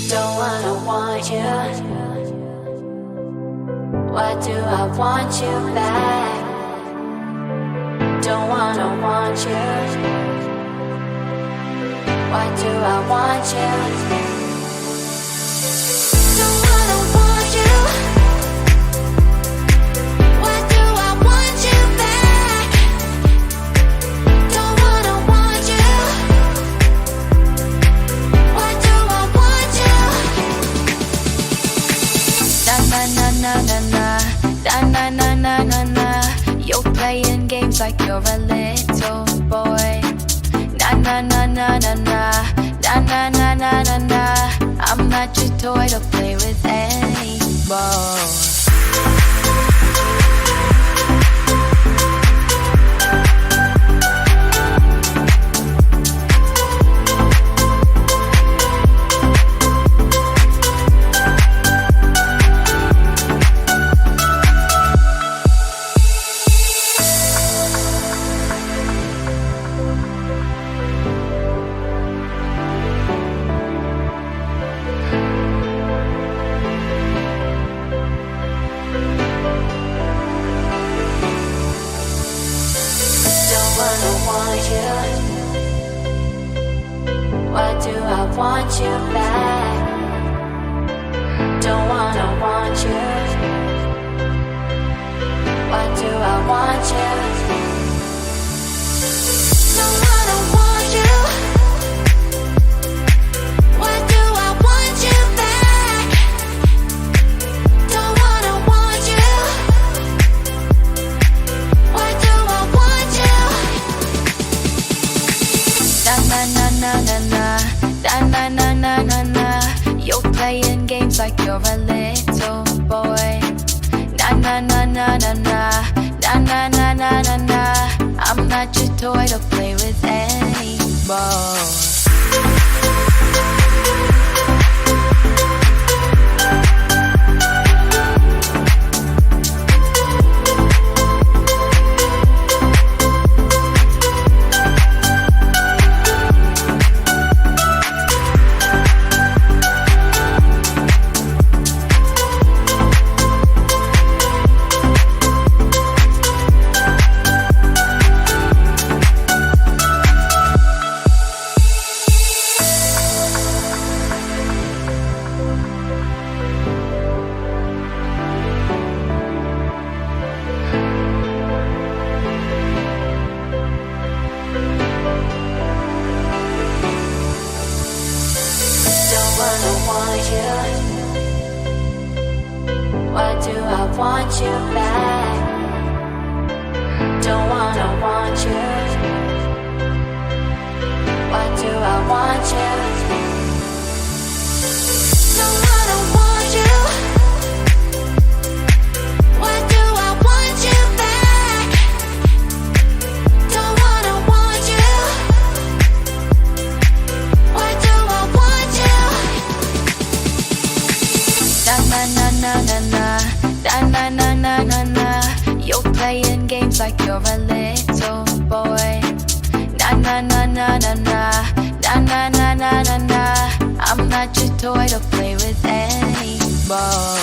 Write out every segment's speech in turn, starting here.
Don't wanna want you. Why do I want you back? Don't wanna want you. Why do I want you? Don't wanna want you. Why do I want you back? Don't wanna want you. Why do I want you? Na na na na na na, na na na na na. You're playing games like you're a little boy. Na na na na na na, na na na na na na. I'm not your toy to play with anymore. Why do I want you back? Don't wanna want you. Why do I want you? Don't wanna want you. Why do I want you back? Don't wanna want you. Why do I want you? Na na na na na na, na na na na na. You're playing games like you're a little boy. Na na na na na na, na na na na na. I'm not your toy to play with anymore. Why do I want you back? Don't wanna want you. Why do I want you? Don't wanna want you. Why do I want you back? Don't wanna want you. Why do I want you? Na na na na na na, na na na na na. You're playing games like you're a little boy. Na na na na na na, na na na na na. I'm not your toy to play with anymore.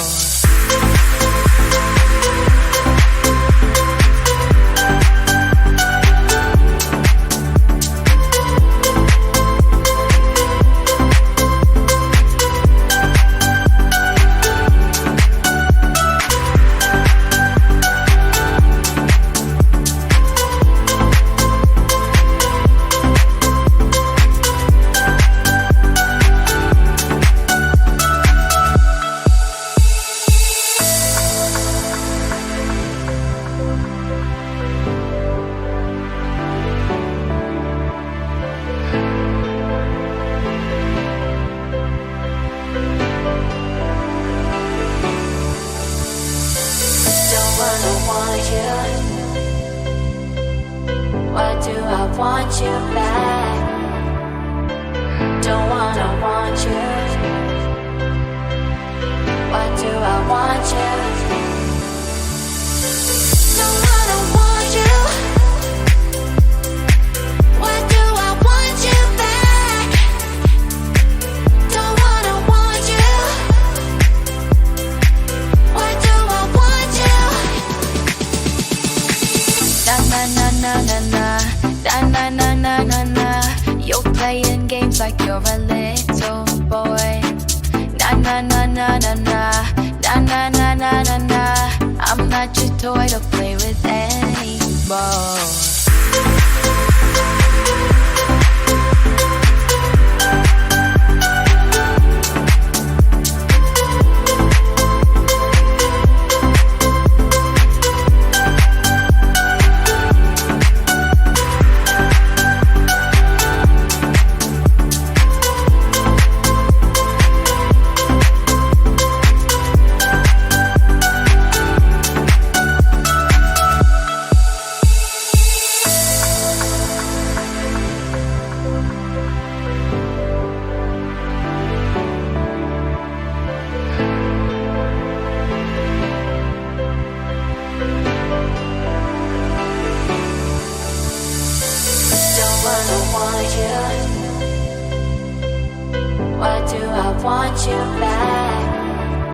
Why do I want you back? Don't wanna want you. Why do I want you? Don't wanna want you. Why do I want you back? Don't wanna want games like you're a little boy. Na na na na na na, na na na na na na. I'm not your toy to play with anymore. Why do I want you back?